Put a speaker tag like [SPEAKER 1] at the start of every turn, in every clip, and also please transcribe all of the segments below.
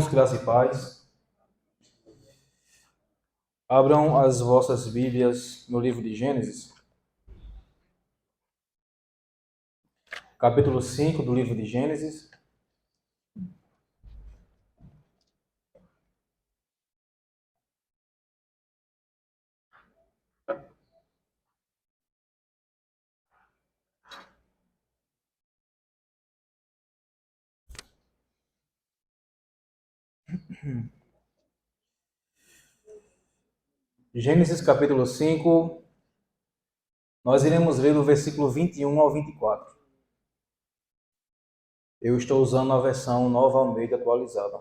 [SPEAKER 1] Irmãos, graça e paz. Abram as vossas Bíblias no livro de Gênesis, capítulo 5 do livro de Gênesis. Gênesis capítulo 5, nós iremos ler do versículo 21 ao 24. Eu estou usando a versão Nova Almeida atualizada,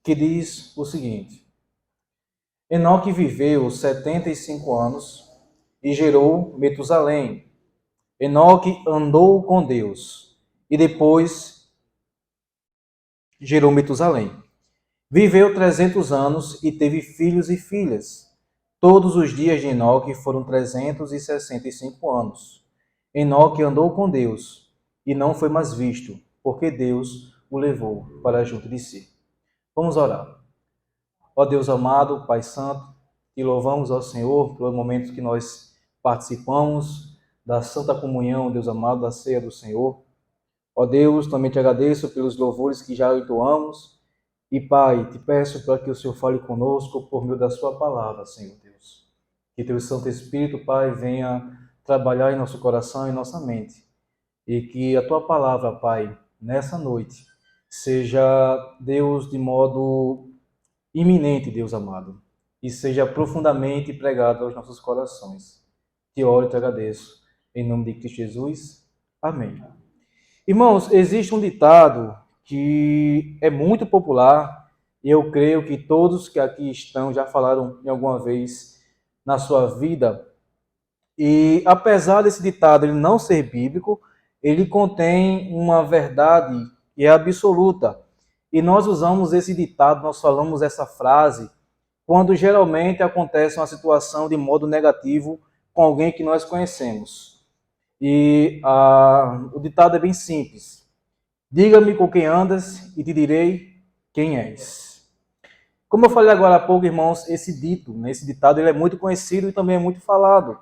[SPEAKER 1] que diz o seguinte: Enoque viveu 75 anos e gerou Metusalém. Enoque andou com Deus e depois gerou Metusalém. Viveu 300 anos e teve filhos e filhas. Todos os dias de Enoque foram 365 anos. Enoque andou com Deus e não foi mais visto, porque Deus o levou para junto de si. Vamos orar. Ó Deus amado, Pai Santo, te louvamos ao Senhor pelo momento que nós participamos da Santa Comunhão, Deus amado, da ceia do Senhor. Ó Deus, também te agradeço pelos louvores que já entoamos. E, Pai, te peço para que o Senhor fale conosco por meio da sua palavra, Senhor Deus. Que teu Santo Espírito, Pai, venha trabalhar em nosso coração e nossa mente. E que a tua palavra, Pai, nessa noite, seja, Deus, de modo iminente, Deus amado, e seja profundamente pregada aos nossos corações. Te oro e te agradeço. Em nome de Cristo Jesus. Amém. Irmãos, existe um ditado que é muito popular e eu creio que todos que aqui estão já falaram em alguma vez na sua vida. E apesar desse ditado ele não ser bíblico, ele contém uma verdade que é absoluta. E nós usamos esse ditado, nós falamos essa frase quando geralmente acontece uma situação de modo negativo com alguém que nós conhecemos. E o ditado é bem simples. Diga-me com quem andas e te direi quem és. Como eu falei agora há pouco, irmãos, esse ditado, ele é muito conhecido e também é muito falado.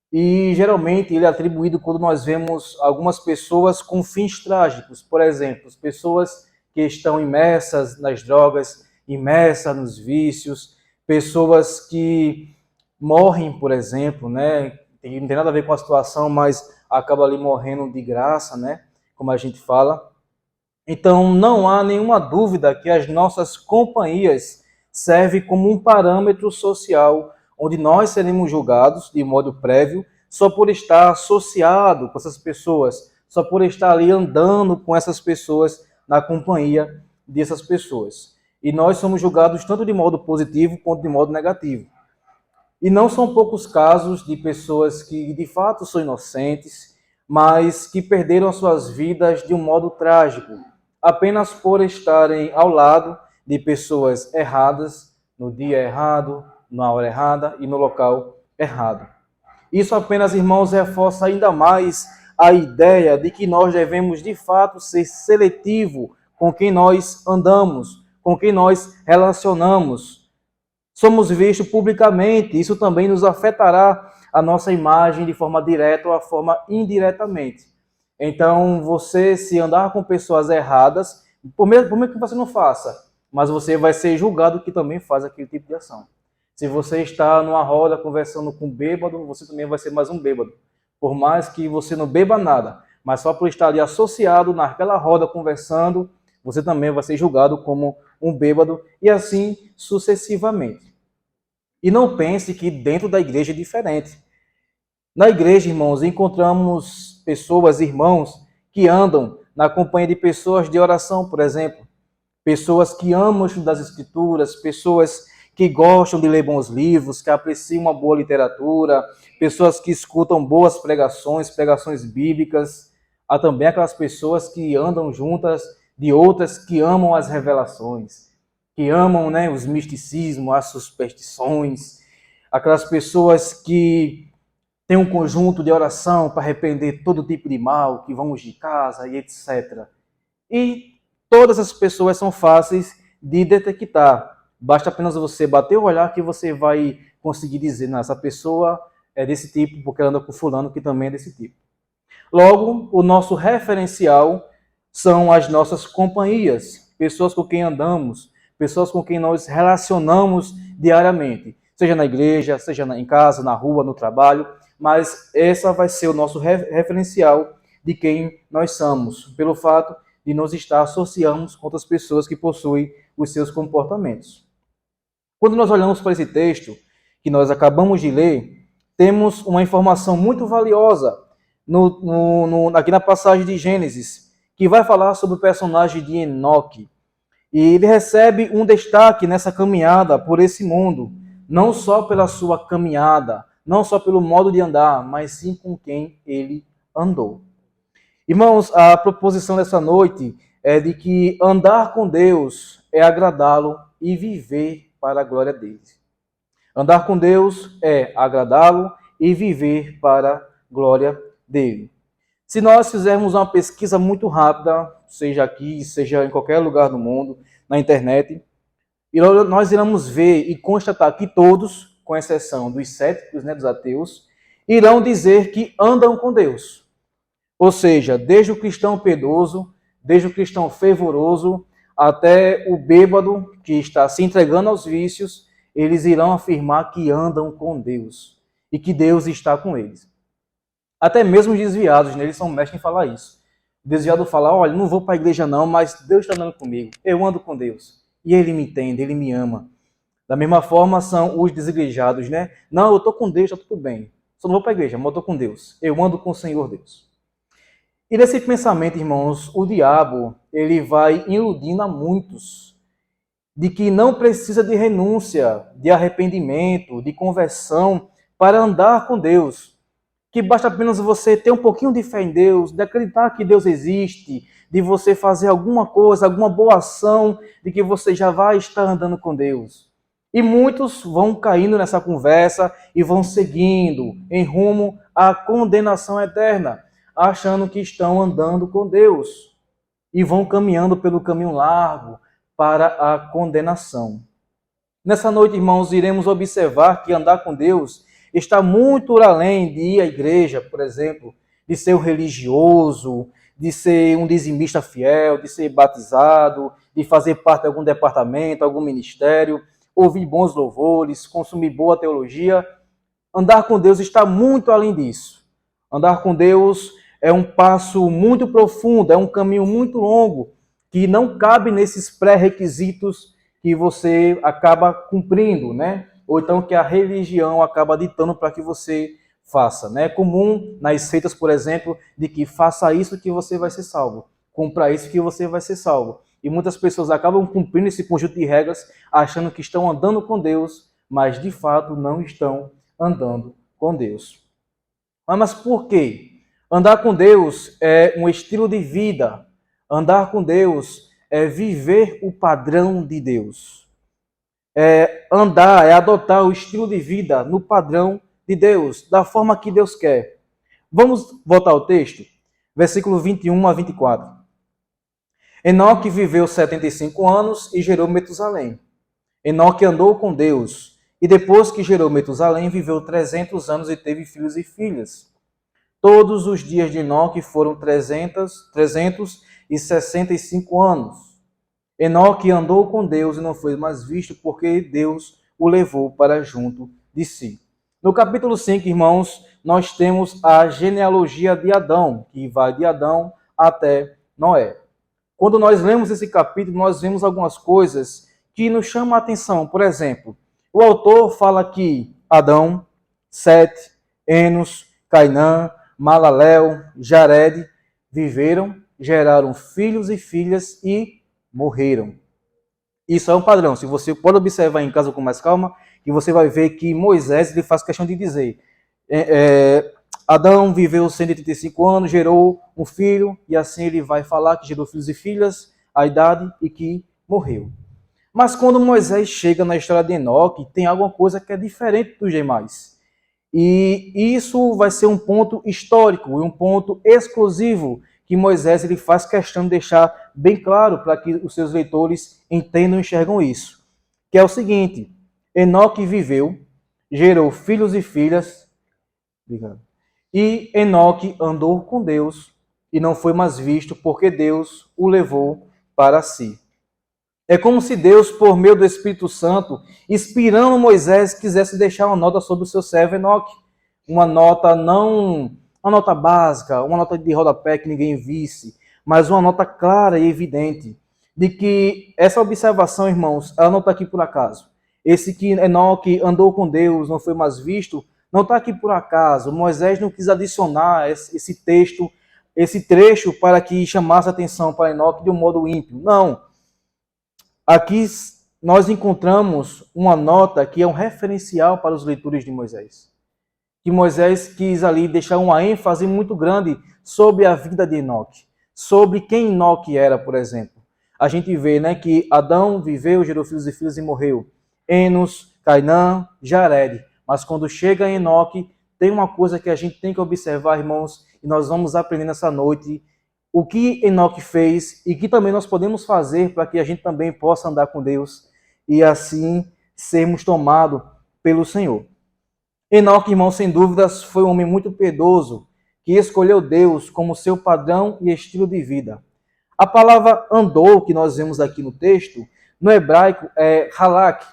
[SPEAKER 1] E geralmente ele é atribuído quando nós vemos algumas pessoas com fins trágicos. Por exemplo, pessoas que estão imersas nas drogas, imersas nos vícios, pessoas que morrem, por exemplo, né? Não tem nada a ver com a situação, mas acaba ali morrendo de graça, né? Como a gente fala. Então, não há nenhuma dúvida que as nossas companhias servem como um parâmetro social, onde nós seremos julgados de modo prévio só por estar associado com essas pessoas, só por estar ali andando com essas pessoas, na companhia dessas pessoas. E nós somos julgados tanto de modo positivo quanto de modo negativo. E não são poucos casos de pessoas que de fato são inocentes, mas que perderam as suas vidas de um modo trágico, apenas por estarem ao lado de pessoas erradas, no dia errado, na hora errada e no local errado. Isso apenas, irmãos, reforça ainda mais a ideia de que nós devemos de fato ser seletivo com quem nós andamos, com quem nós relacionamos. Somos vistos publicamente, isso também nos afetará a nossa imagem de forma direta ou a forma indiretamente. Então, você, se andar com pessoas erradas, por mesmo que você não faça, mas você vai ser julgado que também faz aquele tipo de ação. Se você está numa roda conversando com um bêbado, você também vai ser mais um bêbado. Por mais que você não beba nada, mas só por estar ali associado naquela roda conversando, você também vai ser julgado como um bêbado e assim sucessivamente. E não pense que dentro da igreja é diferente. Na igreja, irmãos, encontramos pessoas, irmãos, que andam na companhia de pessoas de oração, por exemplo. Pessoas que amam estudar as escrituras, pessoas que gostam de ler bons livros, que apreciam uma boa literatura, pessoas que escutam boas pregações, pregações bíblicas. Há também aquelas pessoas que andam juntas de outras que amam as revelações, que amam, né, os misticismos, as superstições, aquelas pessoas que têm um conjunto de oração para arrepender todo tipo de mal, que vão de casa e etc. E Todas as pessoas são fáceis de detectar. Basta apenas você bater o olhar que você vai conseguir dizer, não, essa pessoa é desse tipo porque ela anda com fulano que também é desse tipo. Logo, o nosso referencial são as nossas companhias, pessoas com quem andamos, pessoas com quem nós relacionamos diariamente, seja na igreja, seja em casa, na rua, no trabalho, mas essa vai ser o nosso referencial de quem nós somos, pelo fato de nos estar associando com outras pessoas que possuem os seus comportamentos. Quando nós olhamos para esse texto que nós acabamos de ler, temos uma informação muito valiosa aqui na passagem de Gênesis, que vai falar sobre o personagem de Enoque. E ele recebe um destaque nessa caminhada por esse mundo, não só pela sua caminhada, não só pelo modo de andar, mas sim com quem ele andou. Irmãos, a proposição dessa noite é de que andar com Deus é agradá-lo e viver para a glória dele. Andar com Deus é agradá-lo e viver para a glória dele. Se nós fizermos uma pesquisa muito rápida, seja aqui, seja em qualquer lugar do mundo, na internet, nós iremos ver e constatar que todos, com exceção dos céticos, dos ateus, irão dizer que andam com Deus. Ou seja, desde o cristão piedoso, desde o cristão fervoroso, até o bêbado que está se entregando aos vícios, eles irão afirmar que andam com Deus e que Deus está com eles. Até mesmo os desviados, eles são mestres em falar isso. O desviado fala, olha, não vou para a igreja não, mas Deus está andando comigo, eu ando com Deus. E Ele me entende, Ele me ama. Da mesma forma são os desigrejados, Não, eu estou com Deus, está tudo bem. Só não vou para a igreja, mas eu estou com Deus. Eu ando com o Senhor Deus. E nesse pensamento, irmãos, o diabo, ele vai iludindo a muitos de que não precisa de renúncia, de arrependimento, de conversão para andar com Deus. Que basta apenas você ter um pouquinho de fé em Deus, de acreditar que Deus existe, de você fazer alguma coisa, alguma boa ação, de que você já vai estar andando com Deus. E muitos vão caindo nessa conversa e vão seguindo em rumo à condenação eterna, achando que estão andando com Deus e vão caminhando pelo caminho largo para a condenação. Nessa noite, irmãos, iremos observar que andar com Deus está muito além de ir à igreja, por exemplo, de ser um religioso, de ser um dizimista fiel, de ser batizado, de fazer parte de algum departamento, algum ministério, ouvir bons louvores, consumir boa teologia. Andar com Deus está muito além disso. Andar com Deus é um passo muito profundo, é um caminho muito longo, que não cabe nesses pré-requisitos que você acaba cumprindo, Ou então que a religião acaba ditando para que você faça, É comum nas seitas, por exemplo, de que faça isso que você vai ser salvo, cumpra isso que você vai ser salvo. E muitas pessoas acabam cumprindo esse conjunto de regras, achando que estão andando com Deus, mas de fato não estão andando com Deus. Mas por quê? Andar com Deus é um estilo de vida. Andar com Deus é viver o padrão de Deus. É adotar o estilo de vida no padrão de Deus, da forma que Deus quer. Vamos voltar ao texto? Versículo 21 a 24. Enoque viveu 75 anos e gerou Metusalém. Enoque andou com Deus, e depois que gerou Metusalém, viveu 300 anos e teve filhos e filhas. Todos os dias de Enoque foram 365 anos. Enoque andou com Deus e não foi mais visto, porque Deus o levou para junto de si. No capítulo 5, irmãos, nós temos a genealogia de Adão, que vai de Adão até Noé. Quando nós lemos esse capítulo, nós vemos algumas coisas que nos chamam a atenção. Por exemplo, o autor fala que Adão, Sete, Enos, Cainã, Malalel, Jared viveram, geraram filhos e filhas e morreram. Isso é um padrão. Se você pode observar em casa com mais calma, que você vai ver que Moisés ele faz questão de dizer Adão viveu 135 anos, gerou um filho, e assim ele vai falar que gerou filhos e filhas, a idade e que morreu. Mas quando Moisés chega na história de Enoque, tem alguma coisa que é diferente dos demais. E isso vai ser um ponto histórico e um ponto exclusivo que Moisés ele faz questão de deixar bem claro para que os seus leitores entendam e enxergam isso. Que é o seguinte, Enoque viveu, gerou filhos e filhas, e Enoque andou com Deus e não foi mais visto porque Deus o levou para si. É como se Deus, por meio do Espírito Santo, inspirando Moisés, quisesse deixar uma nota sobre o seu servo Enoque. Uma nota não uma nota básica, uma nota de rodapé que ninguém visse, mas uma nota clara e evidente de que essa observação, irmãos, ela não está aqui por acaso. Esse que Enoque andou com Deus, não foi mais visto, não está aqui por acaso. Moisés não quis adicionar esse texto, esse trecho para que chamasse a atenção para Enoque de um modo ímpio. Não. Aqui nós encontramos uma nota que é um referencial para os leitores de Moisés. Que Moisés quis ali deixar uma ênfase muito grande sobre a vida de Enoque, sobre quem Enoque era, por exemplo. A gente vê, né, que Adão viveu, gerou filhos e filhas e morreu. Enos, Cainã, Jared. Mas quando chega em Enoque, tem uma coisa que a gente tem que observar, irmãos, e nós vamos aprender nessa noite o que Enoque fez e que também nós podemos fazer para que a gente também possa andar com Deus e assim sermos tomados pelo Senhor. Enoque, irmão, sem dúvidas, foi um homem muito piedoso, que escolheu Deus como seu padrão e estilo de vida. A palavra andou, que nós vemos aqui no texto, no hebraico é halak,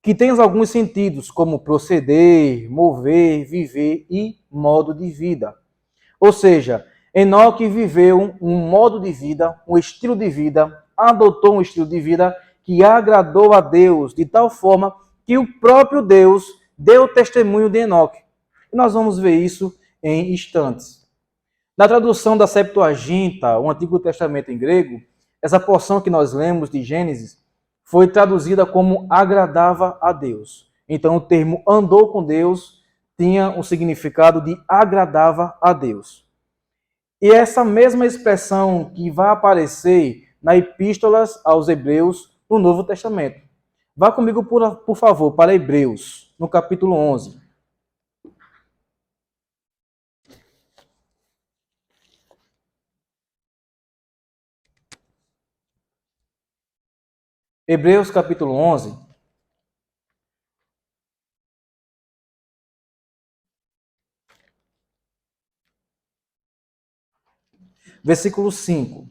[SPEAKER 1] que tem alguns sentidos, como proceder, mover, viver e modo de vida. Ou seja, Enoque viveu um modo de vida, um estilo de vida, adotou um estilo de vida que agradou a Deus, de tal forma que o próprio Deus deu testemunho de Enoque. E nós vamos ver isso em instantes. Na tradução da Septuaginta, o Antigo Testamento em grego, essa porção que nós lemos de Gênesis foi traduzida como agradava a Deus. Então o termo andou com Deus tinha o significado de agradava a Deus. E essa mesma expressão que vai aparecer nas epístolas aos Hebreus no Novo Testamento. Vá comigo, por favor, para Hebreus, no capítulo 11. Hebreus, capítulo 11. Versículo 5.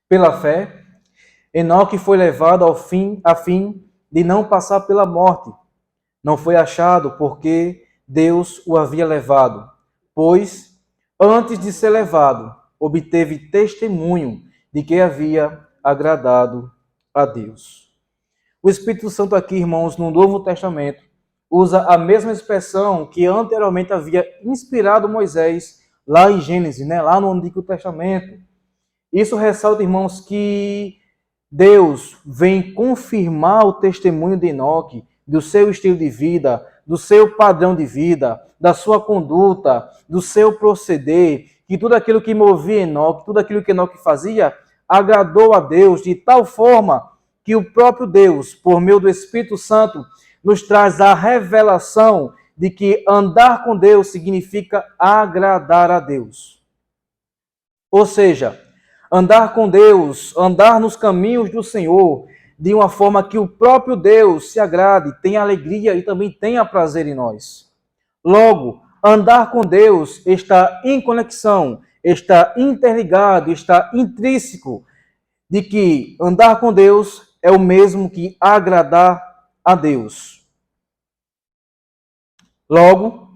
[SPEAKER 1] Pela fé, Enoque foi levado ao fim, a fim de não passar pela morte. Não foi achado porque Deus o havia levado, pois, antes de ser levado, obteve testemunho de que havia agradado a Deus. O Espírito Santo aqui, irmãos, no Novo Testamento, usa a mesma expressão que anteriormente havia inspirado Moisés lá em Gênesis, né? Lá no Antigo Testamento. Isso ressalta, irmãos, que Deus vem confirmar o testemunho de Enoque, do seu estilo de vida, do seu padrão de vida, da sua conduta, do seu proceder, que tudo aquilo que movia Enoque, tudo aquilo que Enoque fazia, agradou a Deus de tal forma que o próprio Deus, por meio do Espírito Santo, nos traz a revelação de que andar com Deus significa agradar a Deus. Ou seja, andar com Deus, andar nos caminhos do Senhor, de uma forma que o próprio Deus se agrade, tenha alegria e também tenha prazer em nós. Logo, andar com Deus está em conexão, está interligado, está intrínseco de que andar com Deus é o mesmo que agradar a Deus. Logo,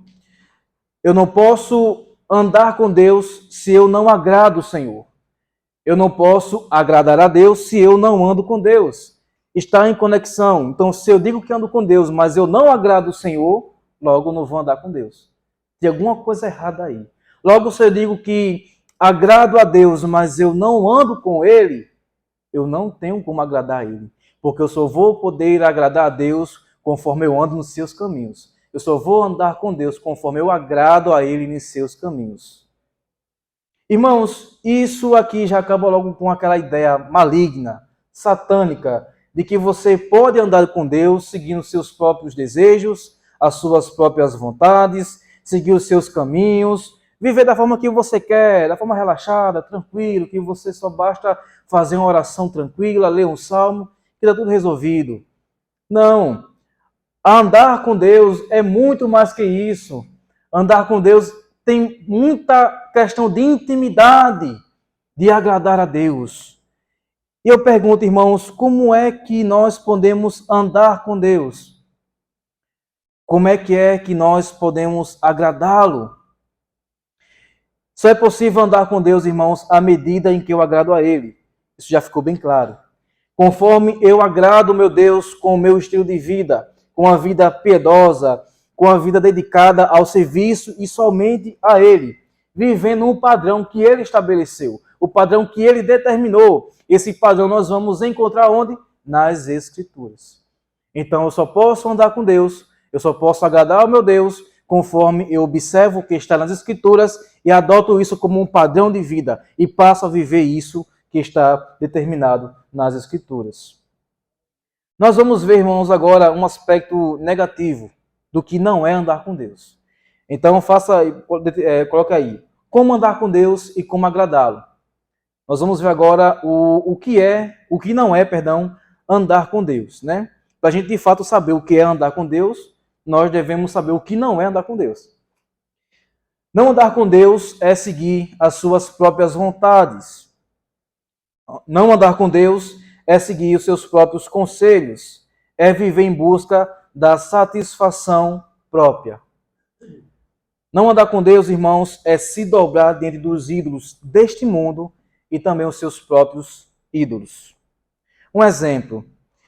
[SPEAKER 1] eu não posso andar com Deus se eu não agrado o Senhor. Eu não posso agradar a Deus se eu não ando com Deus. Está em conexão. Então, se eu digo que ando com Deus, mas eu não agrado o Senhor, logo eu não vou andar com Deus. Tem alguma coisa errada aí. Logo, se eu digo que agrado a Deus, mas eu não ando com Ele, eu não tenho como agradar a Ele. Porque eu só vou poder agradar a Deus conforme eu ando nos seus caminhos. Eu só vou andar com Deus conforme eu agrado a Ele nos seus caminhos. Irmãos, isso aqui já acaba logo com aquela ideia maligna, satânica, de que você pode andar com Deus seguindo seus próprios desejos, as suas próprias vontades, seguir os seus caminhos, viver da forma que você quer, da forma relaxada, tranquilo, que você só basta fazer uma oração tranquila, ler um salmo, que está tudo resolvido. Não. Andar com Deus é muito mais que isso. Andar com Deus tem muita questão de intimidade, de agradar a Deus. E eu pergunto, irmãos, como é que nós podemos andar com Deus? Como é que nós podemos agradá-lo? Só é possível andar com Deus, irmãos, à medida em que eu agrado a Ele. Isso já ficou bem claro. Conforme eu agrado, meu Deus, com o meu estilo de vida, com a vida piedosa, com a vida dedicada ao serviço e somente a Ele, vivendo um padrão que Ele estabeleceu, o padrão que Ele determinou. Esse padrão nós vamos encontrar onde? Nas Escrituras. Então eu só posso andar com Deus, eu só posso agradar ao meu Deus, conforme eu observo o que está nas Escrituras e adoto isso como um padrão de vida e passo a viver isso que está determinado nas Escrituras. Nós vamos ver, irmãos, agora um aspecto negativo do que não é andar com Deus. Então, coloque aí, como andar com Deus e como agradá-lo. Nós vamos ver agora o que não é, andar com Deus, né? Para a gente, de fato, saber o que é andar com Deus, nós devemos saber o que não é andar com Deus. Não andar com Deus é seguir as suas próprias vontades. Não andar com Deus é seguir os seus próprios conselhos. É viver em busca da satisfação própria. Não andar com Deus, irmãos, é se dobrar diante dos ídolos deste mundo e também os seus próprios ídolos. Um exemplo.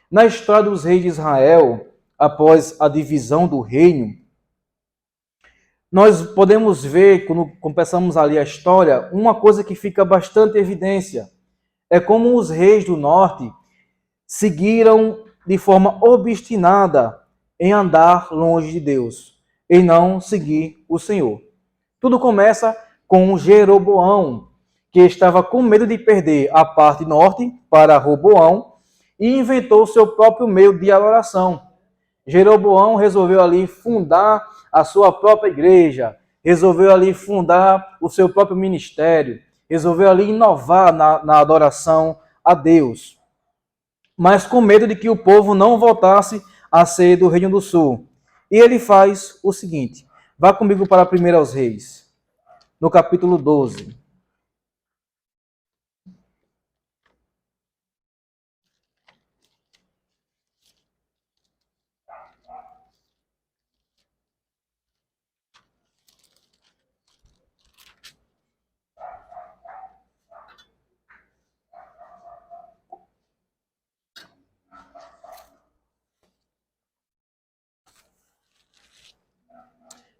[SPEAKER 1] Na história dos reis de Israel, após a divisão do reino, nós podemos ver, quando começamos a ler a história, uma coisa que fica bastante evidência. É como os reis do norte seguiram de forma obstinada em andar longe de Deus, em não seguir o Senhor. Tudo começa com Jeroboão, que estava com medo de perder a parte norte para Roboão e inventou seu próprio meio de adoração. Jeroboão resolveu ali fundar a sua própria igreja, resolveu ali fundar o seu próprio ministério, resolveu ali inovar na adoração a Deus, mas com medo de que o povo não voltasse a ser do Reino do Sul. E ele faz o seguinte, vá comigo para 1 aos Reis, no capítulo 12.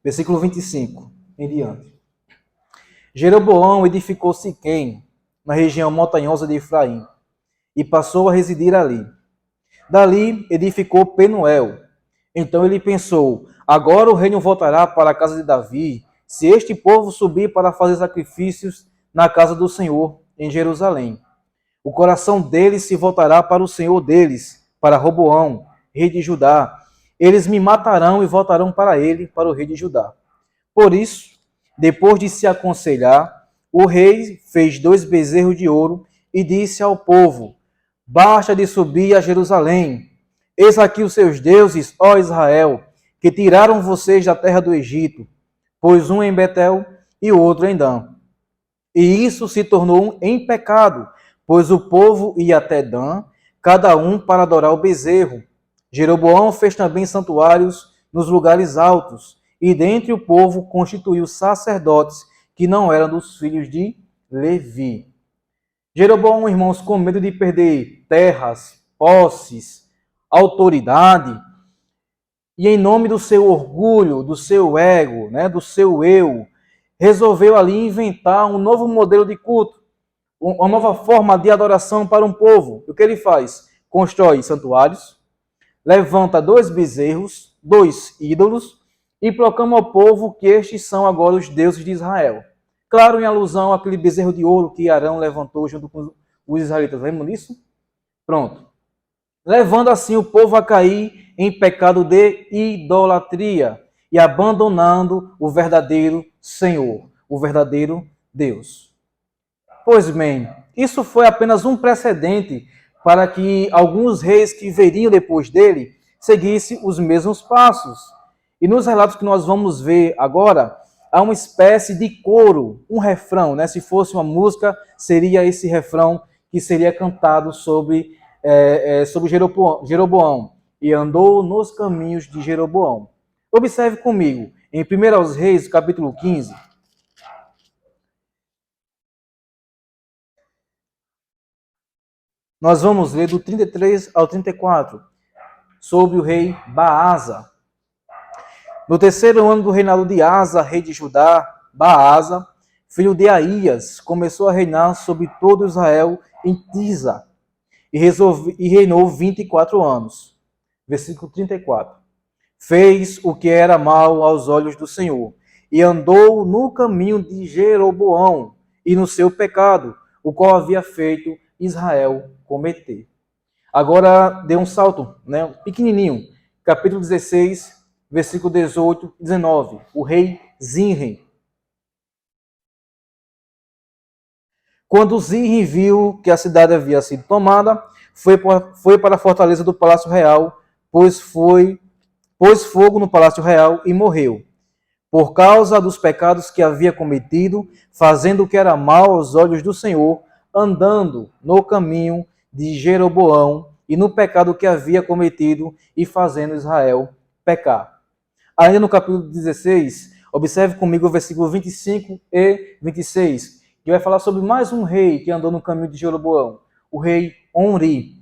[SPEAKER 1] Versículo 25 em diante. Jeroboão edificou Siquém, na região montanhosa de Efraim, e passou a residir ali. Dali edificou Penuel. Então ele pensou, agora o reino voltará para a casa de Davi, se este povo subir para fazer sacrifícios na casa do Senhor, em Jerusalém. O coração deles se voltará para o Senhor deles, para Roboão, rei de Judá. Eles me matarão e voltarão para ele, para o rei de Judá. Por isso, depois de se aconselhar, o rei fez 2 bezerros de ouro e disse ao povo, basta de subir a Jerusalém. Eis aqui os seus deuses, ó Israel, que tiraram vocês da terra do Egito, pois um em Betel e o outro em Dan. E isso se tornou em pecado, pois o povo ia até Dan, cada um para adorar o bezerro. Jeroboão fez também santuários nos lugares altos, e dentre o povo constituiu sacerdotes que não eram dos filhos de Levi. Jeroboão, irmãos, com medo de perder terras, posses, autoridade, e em nome do seu orgulho, do seu ego, do seu eu, resolveu ali inventar um novo modelo de culto, uma nova forma de adoração para um povo. O que ele faz? Constrói santuários, levanta 2 bezerros, 2 ídolos, e proclama ao povo que estes são agora os deuses de Israel. Claro, em alusão àquele bezerro de ouro que Arão levantou junto com os israelitas. Lembram disso? Pronto. Levando assim o povo a cair em pecado de idolatria. e abandonando o verdadeiro Senhor, o verdadeiro Deus. Pois bem, isso foi apenas um precedente para que alguns reis que veriam depois dele seguissem os mesmos passos. E nos relatos que nós vamos ver agora, há uma espécie de coro, um refrão, né? Se fosse uma música, seria esse refrão que seria cantado sobre Jeroboão. E andou nos caminhos de Jeroboão. Observe comigo, em 1 Reis, capítulo 15, nós vamos ler do 33 ao 34, sobre o rei Baasa. No terceiro ano do reinado de Asa, rei de Judá, Baasa, filho de Aías, começou a reinar sobre todo Israel em Tisa, e reinou 24 anos. Versículo 34. Fez o que era mal aos olhos do Senhor, e andou no caminho de Jeroboão, e no seu pecado, o qual havia feito Israel cometer. Agora dê um salto, né, pequenininho, capítulo 16, versículo 18 e 19. O rei Zinri. Quando Zinri viu que a cidade havia sido tomada, foi para a fortaleza do Palácio Real, pôs fogo no Palácio Real e morreu, por causa dos pecados que havia cometido, fazendo o que era mal aos olhos do Senhor, andando no caminho de Jeroboão e no pecado que havia cometido e fazendo Israel pecar. Ainda no capítulo 16, observe comigo o versículo 25 e 26, que vai falar sobre mais um rei que andou no caminho de Jeroboão, o rei Onri.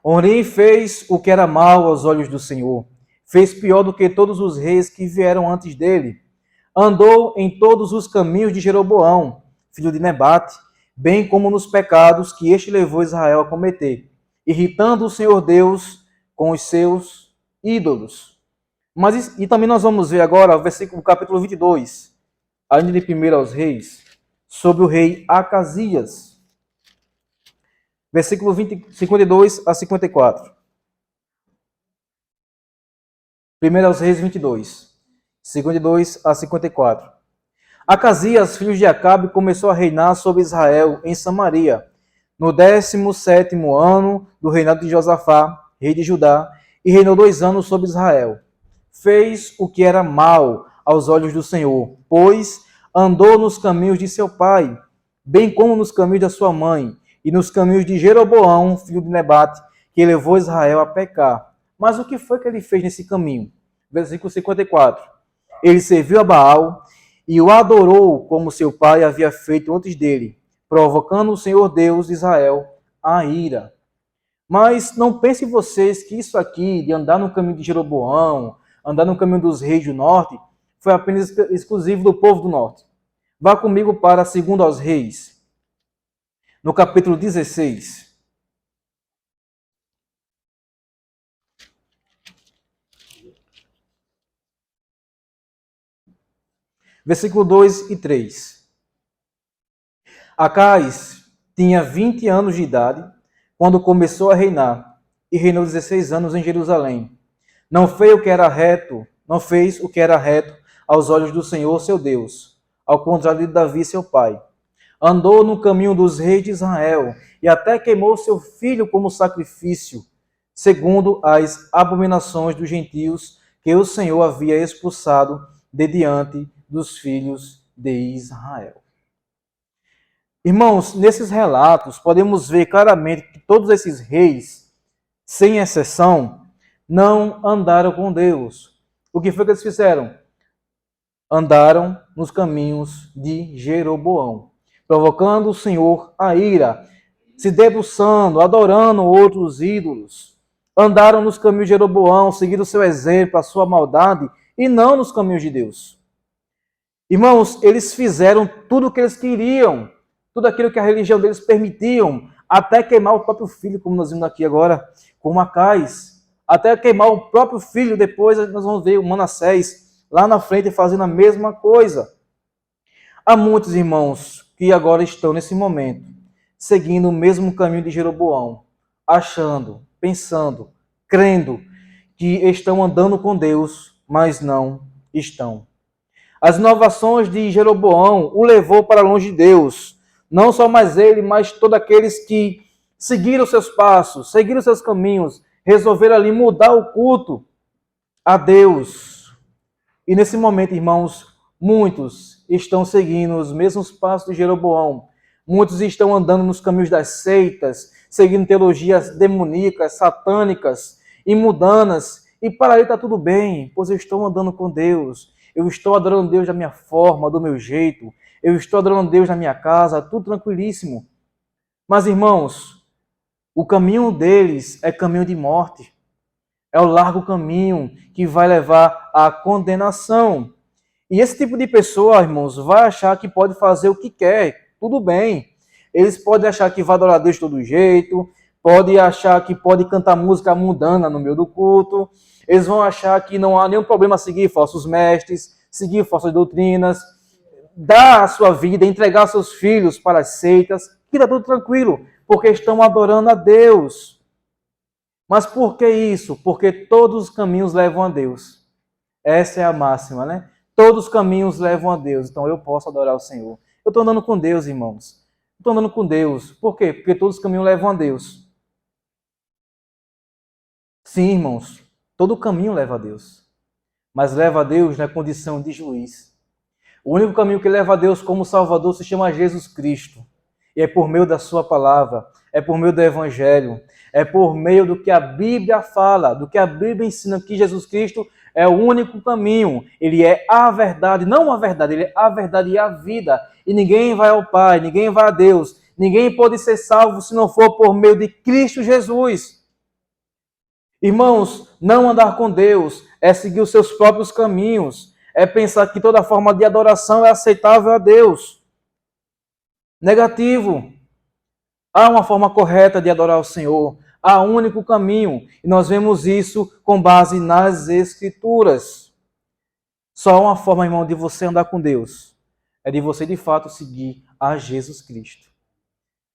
[SPEAKER 1] Onri fez o que era mal aos olhos do Senhor, fez pior do que todos os reis que vieram antes dele. Andou em todos os caminhos de Jeroboão, filho de Nebate, bem como nos pecados que este levou Israel a cometer, irritando o Senhor Deus com os seus ídolos. E também nós vamos ver agora o capítulo 22, ainda de 1 aos Reis, sobre o rei Acasias. Versículo 52 a 54. 1 aos Reis 22, 52 a 54. Acasias, filho de Acabe, começou a reinar sobre Israel em Samaria, no 17º ano do reinado de Josafá, rei de Judá, e reinou 2 anos sobre Israel. Fez o que era mal aos olhos do Senhor, pois andou nos caminhos de seu pai, bem como nos caminhos da sua mãe, e nos caminhos de Jeroboão, filho de Nebate, que levou Israel a pecar. Mas o que foi que ele fez nesse caminho? Versículo 54. Ele serviu a Baal e o adorou como seu pai havia feito antes dele, provocando o Senhor Deus de Israel a ira. Mas não pensem vocês que isso aqui, de andar no caminho de Jeroboão, andar no caminho dos reis do norte, foi apenas exclusivo do povo do norte. Vá comigo para 2 aos Reis, no capítulo 16. Versículo 2 e 3. Acais tinha 20 anos de idade quando começou a reinar, e reinou 16 anos em Jerusalém. Não fez o que era reto aos olhos do Senhor, seu Deus, ao contrário de Davi, seu pai. Andou no caminho dos reis de Israel, e até queimou seu filho como sacrifício, segundo as abominações dos gentios que o Senhor havia expulsado de diante dos filhos de Israel. Irmãos, nesses relatos podemos ver claramente que todos esses reis, sem exceção, não andaram com Deus. O que foi que eles fizeram? Andaram nos caminhos de Jeroboão, provocando o Senhor a ira, se debruçando, adorando outros ídolos. Andaram nos caminhos de Jeroboão, seguindo o seu exemplo, a sua maldade, e não nos caminhos de Deus. Irmãos, eles fizeram tudo o que eles queriam, tudo aquilo que a religião deles permitiam, até queimar o próprio filho, como nós vimos aqui agora, com Acais, até queimar o próprio filho. Depois nós vamos ver o Manassés lá na frente fazendo a mesma coisa. Há muitos irmãos que agora estão nesse momento, seguindo o mesmo caminho de Jeroboão, achando, pensando, crendo que estão andando com Deus, mas não estão. As inovações de Jeroboão o levou para longe de Deus. Não só mais ele, mas todos aqueles que seguiram seus passos, seguiram seus caminhos, resolveram ali mudar o culto a Deus. E nesse momento, irmãos, muitos estão seguindo os mesmos passos de Jeroboão. Muitos estão andando nos caminhos das seitas, seguindo teologias demoníacas, satânicas e mundanas. E para ele está tudo bem, pois eu estou andando com Deus. Eu estou adorando Deus da minha forma, do meu jeito. Eu estou adorando Deus na minha casa, tudo tranquilíssimo. Mas, irmãos, o caminho deles é caminho de morte. É o largo caminho que vai levar à condenação. E esse tipo de pessoa, irmãos, vai achar que pode fazer o que quer. Tudo bem. Eles podem achar que vai adorar Deus de todo jeito, pode achar que pode cantar música mundana no meio do culto. Eles vão achar que não há nenhum problema seguir falsos mestres, seguir falsas doutrinas, dar a sua vida, entregar seus filhos para as seitas, que está tudo tranquilo, porque estão adorando a Deus. Mas por que isso? Porque todos os caminhos levam a Deus. Essa é a máxima, né? Todos os caminhos levam a Deus, então eu posso adorar o Senhor. Eu estou andando com Deus, irmãos. Estou andando com Deus. Por quê? Porque todos os caminhos levam a Deus. Sim, irmãos, todo caminho leva a Deus. Mas leva a Deus na condição de juiz. O único caminho que leva a Deus como Salvador se chama Jesus Cristo. E é por meio da sua palavra, é por meio do Evangelho, é por meio do que a Bíblia fala, do que a Bíblia ensina, que Jesus Cristo é o único caminho. Ele é a verdade, não a verdade, ele é a verdade e a vida. E ninguém vai ao Pai, ninguém vai a Deus, ninguém pode ser salvo se não for por meio de Cristo Jesus. Irmãos, não andar com Deus é seguir os seus próprios caminhos, é pensar que toda forma de adoração é aceitável a Deus. Negativo. Há uma forma correta de adorar o Senhor, há um único caminho, e nós vemos isso com base nas Escrituras. Só há uma forma, irmão, de você andar com Deus, é de você de fato seguir a Jesus Cristo.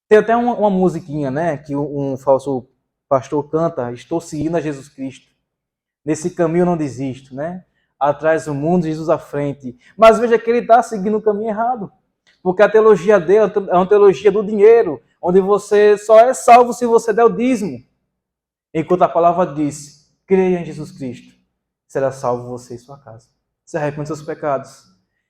[SPEAKER 1] Tem até uma musiquinha, né, que um falso pastor canta: estou seguindo a Jesus Cristo. Nesse caminho eu não desisto, né? Atrás do mundo, Jesus à frente. Mas veja que ele está seguindo o caminho errado. Porque a teologia dele é uma teologia do dinheiro, onde você só é salvo se você der o dízimo. Enquanto a palavra diz: creia em Jesus Cristo, será salvo você e sua casa. Se arrepende dos seus pecados.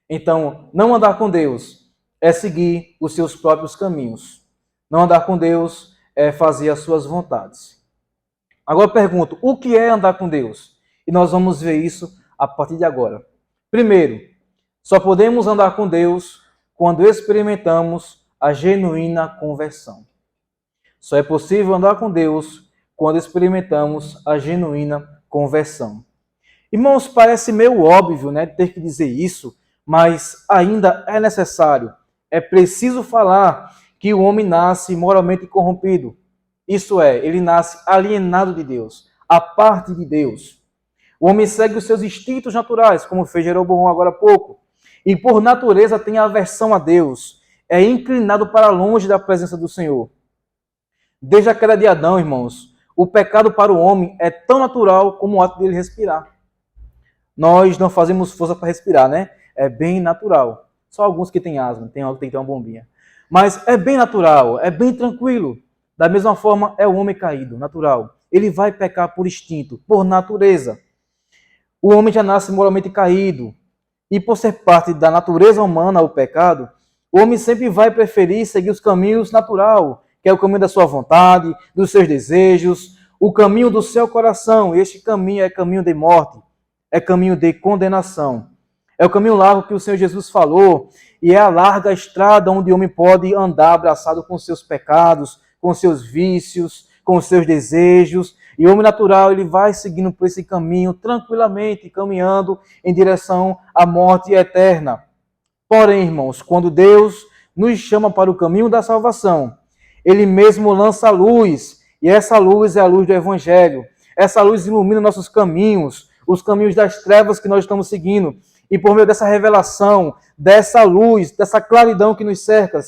[SPEAKER 1] Então, não andar com Deus é seguir os seus próprios caminhos. Não andar com Deus é fazer as suas vontades. Agora eu pergunto, o que é andar com Deus? E nós vamos ver isso a partir de agora. Primeiro, só podemos andar com Deus quando experimentamos a genuína conversão. Só é possível andar com Deus quando experimentamos a genuína conversão. Irmãos, parece meio óbvio, né, ter que dizer isso, mas ainda é necessário. É preciso falar que o homem nasce moralmente corrompido. Isso é, ele nasce alienado de Deus, à parte de Deus. O homem segue os seus instintos naturais, como fez Jeroboão agora há pouco, e por natureza tem aversão a Deus, é inclinado para longe da presença do Senhor. Desde a queda de Adão, irmãos, o pecado para o homem é tão natural como o ato dele respirar. Nós não fazemos força para respirar, né? É bem natural. Só alguns que têm asma, tem que ter uma bombinha. Mas é bem natural, é bem tranquilo. Da mesma forma, é o homem caído, natural. Ele vai pecar por instinto, por natureza. O homem já nasce moralmente caído. E por ser parte da natureza humana, o pecado, o homem sempre vai preferir seguir os caminhos natural, que é o caminho da sua vontade, dos seus desejos, o caminho do seu coração. E este caminho é caminho de morte, é caminho de condenação. É o caminho largo que o Senhor Jesus falou, e é a larga estrada onde o homem pode andar abraçado com seus pecados, com seus vícios, com seus desejos. E o homem natural, ele vai seguindo por esse caminho tranquilamente, caminhando em direção à morte eterna. Porém, irmãos, quando Deus nos chama para o caminho da salvação, Ele mesmo lança a luz, e essa luz é a luz do Evangelho. Essa luz ilumina nossos caminhos, os caminhos das trevas que nós estamos seguindo. E por meio dessa revelação, dessa luz, dessa claridão que nos cerca,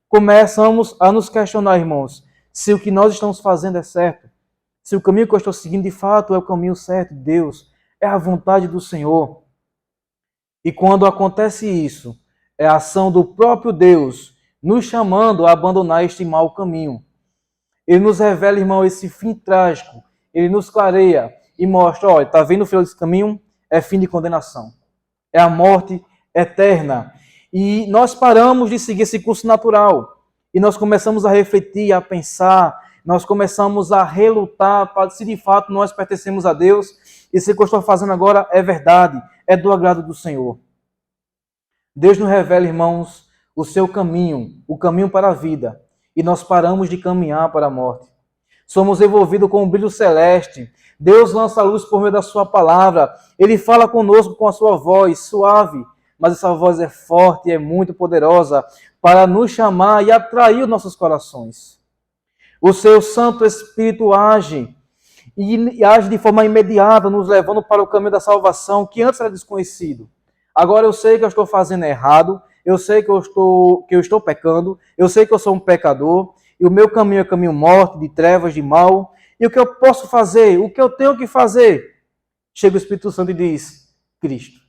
[SPEAKER 1] começamos a nos questionar, irmãos, se o que nós estamos fazendo é certo. Se o caminho que eu estou seguindo, de fato, é o caminho certo de Deus. é a vontade do Senhor. E quando acontece isso, é a ação do próprio Deus nos chamando a abandonar este mau caminho. Ele nos revela, irmão, esse fim trágico. Ele nos clareia e mostra, olha, está vendo o final desse caminho? É fim de condenação. É a morte eterna. E nós paramos de seguir esse curso natural. E nós começamos a refletir, a pensar, nós começamos a relutar para se de fato nós pertencemos a Deus e se o que eu estou fazendo agora é verdade, é do agrado do Senhor. Deus nos revela, irmãos, o seu caminho, o caminho para a vida, e nós paramos de caminhar para a morte. Somos envolvidos com o brilho celeste. Deus lança a luz por meio da sua palavra. Ele fala conosco com a sua voz suave, mas essa voz é forte e é muito poderosa para nos chamar e atrair os nossos corações. O seu Santo Espírito age e age de forma imediata, nos levando para o caminho da salvação que antes era desconhecido. Agora eu sei que eu estou fazendo errado, eu sei que eu estou pecando, eu sei que eu sou um pecador, e o meu caminho é caminho morto, de trevas, de mal. E o que eu posso fazer? O que eu tenho que fazer? Chega o Espírito Santo e diz, Cristo.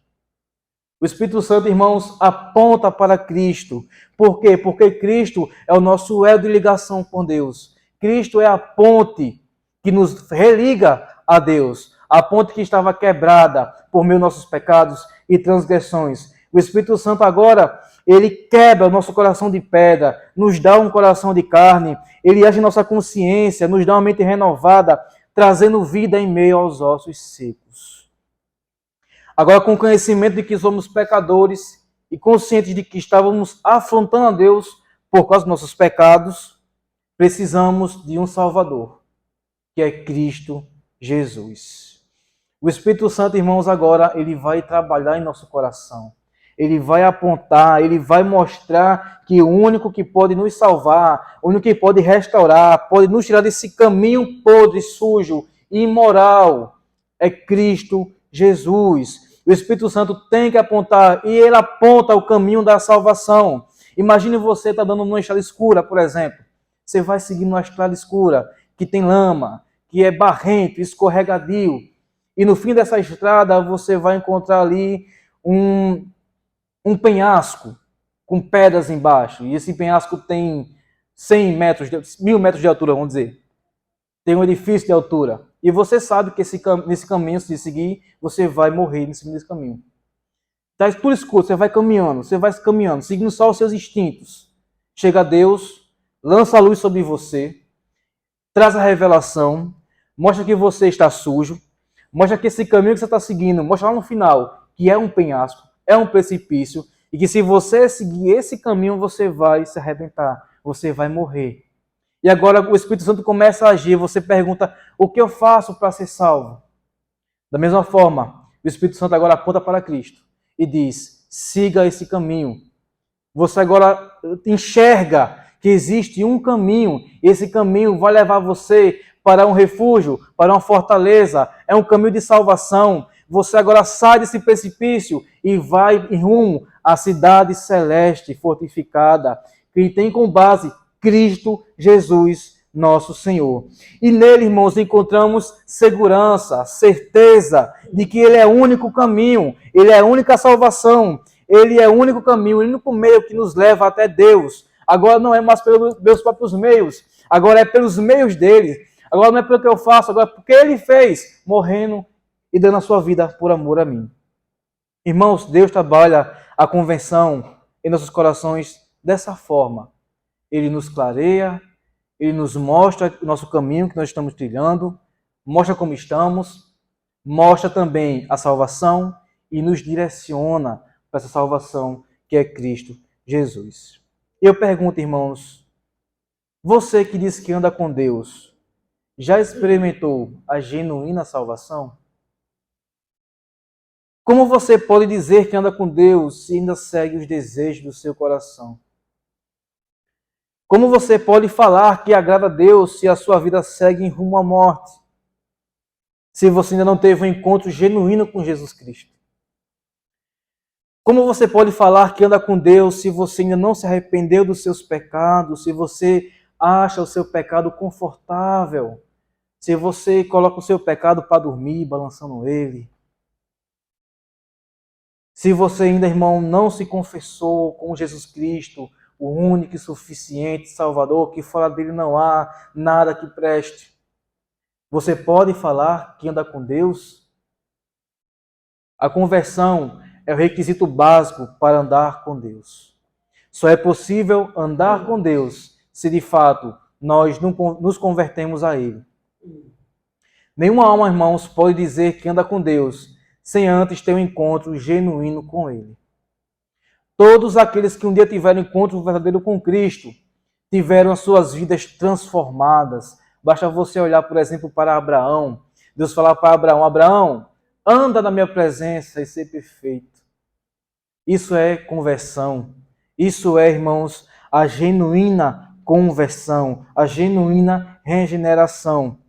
[SPEAKER 1] O Espírito Santo, irmãos, aponta para Cristo. Por quê? Porque Cristo é o nosso elo de ligação com Deus. Cristo é a ponte que nos religa a Deus. A ponte que estava quebrada por meio dos nossos pecados e transgressões. O Espírito Santo agora, ele quebra o nosso coração de pedra, nos dá um coração de carne, ele age em nossa consciência, nos dá uma mente renovada, trazendo vida em meio aos ossos secos. Agora, com o conhecimento de que somos pecadores e conscientes de que estávamos afrontando a Deus por causa dos nossos pecados, precisamos de um Salvador, que é Cristo Jesus. O Espírito Santo, irmãos, agora ele vai trabalhar em nosso coração. Ele vai apontar, ele vai mostrar que o único que pode nos salvar, o único que pode restaurar, pode nos tirar desse caminho podre, sujo, imoral, é Cristo Jesus. O Espírito Santo tem que apontar, e ele aponta o caminho da salvação. Imagine você estar dando numa estrada escura, por exemplo. Você vai seguindo uma estrada escura, que tem lama, que é barrento, escorregadio. E no fim dessa estrada, você vai encontrar ali um penhasco com pedras embaixo. E esse penhasco tem 100 metros, 1000 metros de altura, vamos dizer. Tem um edifício de altura. E você sabe que nesse caminho, se seguir, você vai morrer nesse caminho. Está tudo escuro, você vai caminhando, seguindo só os seus instintos. Chega Deus, lança a luz sobre você, traz a revelação, mostra que você está sujo, mostra que esse caminho que você está seguindo, mostra lá no final que é um penhasco, é um precipício, e que se você seguir esse caminho, você vai se arrebentar, você vai morrer. E agora o Espírito Santo começa a agir, você pergunta, o que eu faço para ser salvo? Da mesma forma, o Espírito Santo agora aponta para Cristo e diz, siga esse caminho. Você agora enxerga que existe um caminho, e esse caminho vai levar você para um refúgio, para uma fortaleza, é um caminho de salvação. Você agora sai desse precipício e vai em rumo à cidade celeste fortificada, que tem como base Cristo Jesus, nosso Senhor. E nele, irmãos, encontramos segurança, certeza de que ele é o único caminho, ele é a única salvação, ele é o único caminho, o único meio que nos leva até Deus. Agora não é mais pelos meus próprios meios, agora é pelos meios dele. Agora não é pelo que eu faço, agora é porque ele fez, morrendo e dando a sua vida por amor a mim. Irmãos, Deus trabalha a convenção em nossos corações dessa forma. Ele nos clareia, ele nos mostra o nosso caminho que nós estamos trilhando, mostra como estamos, mostra também a salvação e nos direciona para essa salvação que é Cristo Jesus. Eu pergunto, irmãos, você que diz que anda com Deus, já experimentou a genuína salvação? Como você pode dizer que anda com Deus se ainda segue os desejos do seu coração? Como você pode falar que agrada a Deus se a sua vida segue em rumo à morte? Se você ainda não teve um encontro genuíno com Jesus Cristo? Como você pode falar que anda com Deus se você ainda não se arrependeu dos seus pecados, se você acha o seu pecado confortável, se você coloca o seu pecado para dormir, balançando ele? Se você ainda, irmão, não se confessou com Jesus Cristo, o único e suficiente Salvador, que fora dele não há nada que preste, você pode falar que anda com Deus? A conversão é o requisito básico para andar com Deus. Só é possível andar com Deus se de fato nós nos convertemos a Ele. Nenhuma alma, irmãos, pode dizer que anda com Deus sem antes ter um encontro genuíno com Ele. Todos aqueles que um dia tiveram encontro verdadeiro com Cristo tiveram as suas vidas transformadas. Basta você olhar, por exemplo, para Abraão. Deus falar para Abraão: Abraão, anda na minha presença e ser perfeito. Isso é conversão. Isso é, irmãos, a genuína conversão, a genuína regeneração.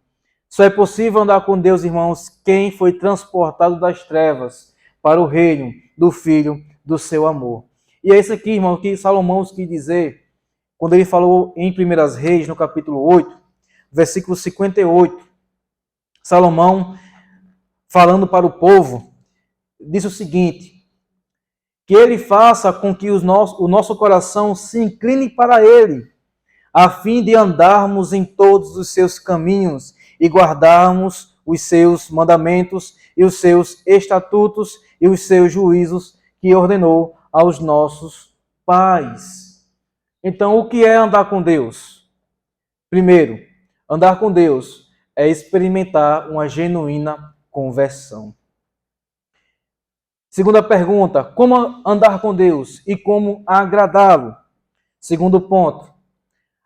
[SPEAKER 1] Só é possível andar com Deus, irmãos, quem foi transportado das trevas para o reino do Filho do seu amor. E é isso aqui, irmão, que Salomão quis dizer quando ele falou em 1 Reis, no capítulo 8, versículo 58. Salomão, falando para o povo, disse o seguinte: que ele faça com que o nosso coração se incline para ele, a fim de andarmos em todos os seus caminhos e guardarmos os seus mandamentos e os seus estatutos e os seus juízos que ordenou aos nossos pais. Então, o que é andar com Deus? Primeiro, andar com Deus é experimentar uma genuína conversão. Segunda pergunta, como andar com Deus e como agradá-lo? Segundo ponto,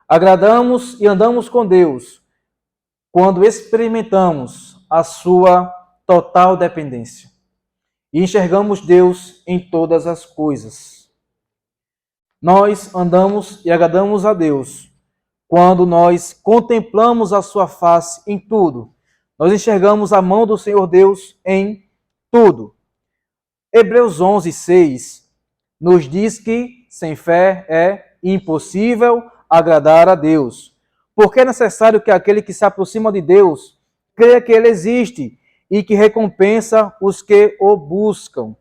[SPEAKER 1] agradamos e andamos com Deus quando experimentamos a sua total dependência e enxergamos Deus em todas as coisas. Nós andamos e agradamos a Deus quando nós contemplamos a sua face em tudo. Nós enxergamos a mão do Senhor Deus em tudo. Hebreus 11:6 nos diz que sem fé é impossível agradar a Deus. Porque é necessário que aquele que se aproxima de Deus creia que Ele existe e que recompensa os que o buscam.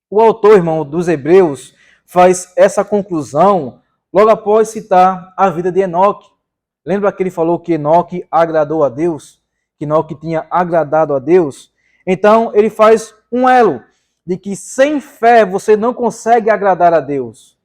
[SPEAKER 1] O autor, irmão, dos Hebreus faz essa conclusão logo após citar a vida de Enoque. Lembra que ele falou que Enoque agradou a Deus? Que Enoque tinha agradado a Deus? Então, ele faz um elo de que sem fé você não consegue agradar a Deus.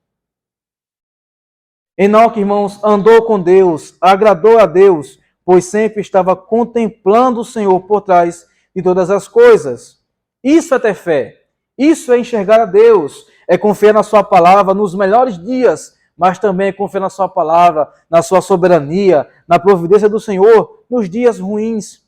[SPEAKER 1] Enoque, irmãos, andou com Deus, agradou a Deus, pois sempre estava contemplando o Senhor por trás de todas as coisas. Isso é ter fé. Isso é enxergar a Deus. É confiar na sua palavra nos melhores dias, mas também é confiar na sua palavra, na sua soberania, na providência do Senhor nos dias ruins.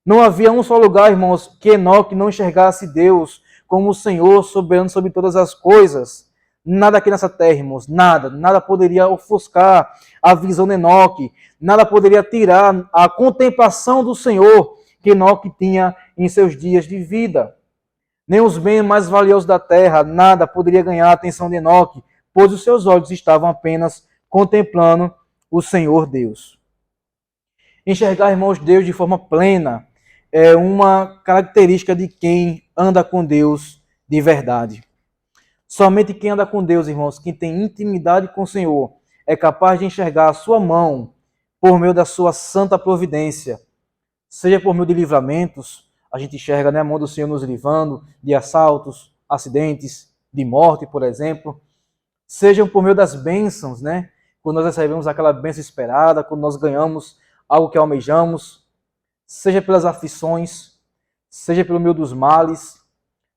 [SPEAKER 1] Não havia um só lugar, irmãos, que Enoque não enxergasse Deus como o Senhor soberano sobre todas as coisas. Nada aqui nessa terra, irmãos, nada poderia ofuscar a visão de Enoque, nada poderia tirar a contemplação do Senhor que Enoque tinha em seus dias de vida. Nem os bens mais valiosos da terra, nada poderia ganhar a atenção de Enoque, pois os seus olhos estavam apenas contemplando o Senhor Deus. Enxergar, irmãos, Deus de forma plena é uma característica de quem anda com Deus de verdade. Somente quem anda com Deus, irmãos, quem tem intimidade com o Senhor, é capaz de enxergar a sua mão por meio da sua santa providência. Seja por meio de livramentos, a gente enxerga, né, a mão do Senhor nos livrando de assaltos, acidentes, de morte, por exemplo. Sejam por meio das bênçãos, né? Quando nós recebemos aquela bênção esperada, quando nós ganhamos algo que almejamos. Seja pelas aflições, seja pelo meio dos males,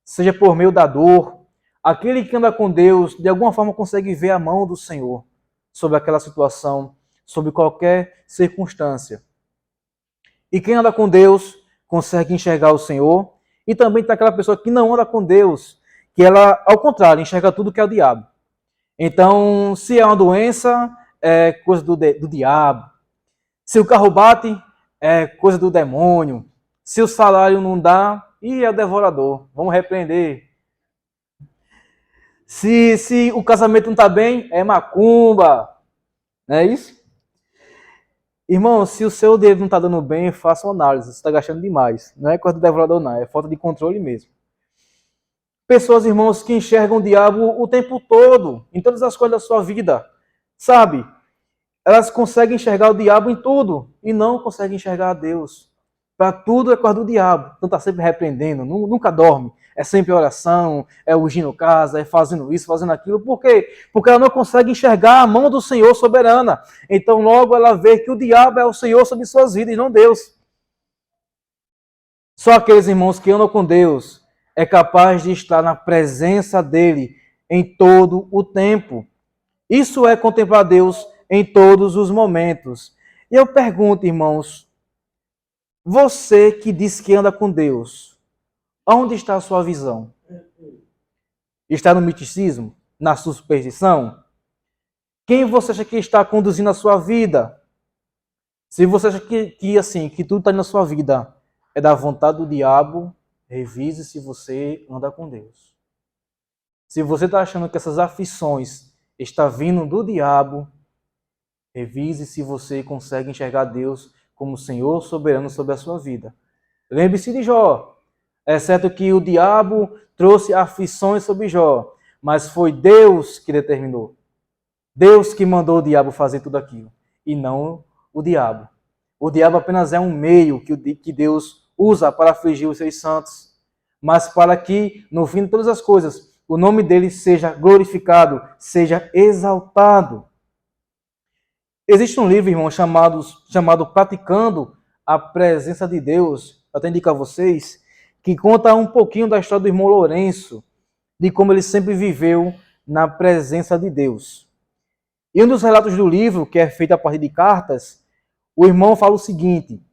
[SPEAKER 1] seja por meio da dor. Aquele que anda com Deus, de alguma forma consegue ver a mão do Senhor sobre aquela situação, sobre qualquer circunstância. E quem anda com Deus consegue enxergar o Senhor. E também tem aquela pessoa que não anda com Deus, que ela, ao contrário, enxerga tudo que é o diabo. Então, se é uma doença, é coisa do diabo. Se o carro bate, é coisa do demônio. Se o salário não dá, é o devorador. Vamos repreender. Se o casamento não está bem, é macumba. Não é isso? Irmão, se o seu dedo não está dando bem, faça uma análise. Você está gastando demais. Não é coisa do devorador, não. É falta de controle mesmo. Pessoas, irmãos, que enxergam o diabo o tempo todo, em todas as coisas da sua vida. Sabe? Elas conseguem enxergar o diabo em tudo e não conseguem enxergar a Deus. Para tudo é coisa do diabo. Então está sempre repreendendo, nunca dorme. É sempre oração, é ungindo casa, é fazendo isso, fazendo aquilo. Por quê? Porque ela não consegue enxergar a mão do Senhor soberana. Então logo ela vê que o diabo é o Senhor sobre suas vidas e não Deus. Só aqueles irmãos que andam com Deus é capaz de estar na presença dele em todo o tempo. Isso é contemplar Deus em todos os momentos. E eu pergunto, irmãos, você que diz que anda com Deus, onde está a sua visão? Está no miticismo? Na superstição? Quem você acha que está conduzindo a sua vida? Se você acha que tudo está na sua vida é da vontade do diabo, revise se você anda com Deus. Se você está achando que essas aflições estão vindo do diabo, revise se você consegue enxergar Deus como Senhor soberano sobre a sua vida. Lembre-se de Jó, exceto que o diabo trouxe aflições sobre Jó, mas foi Deus que determinou. Deus que mandou o diabo fazer tudo aquilo, e não o diabo. O diabo apenas é um meio que Deus usa para afligir os seus santos, mas para que, no fim de todas as coisas, o nome dele seja glorificado, seja exaltado. Existe um livro, irmão, chamado Praticando a Presença de Deus, eu até indico a vocês, que conta um pouquinho da história do irmão Lourenço, de como ele sempre viveu na presença de Deus. E um dos relatos do livro, que é feito a partir de cartas, o irmão fala o seguinte,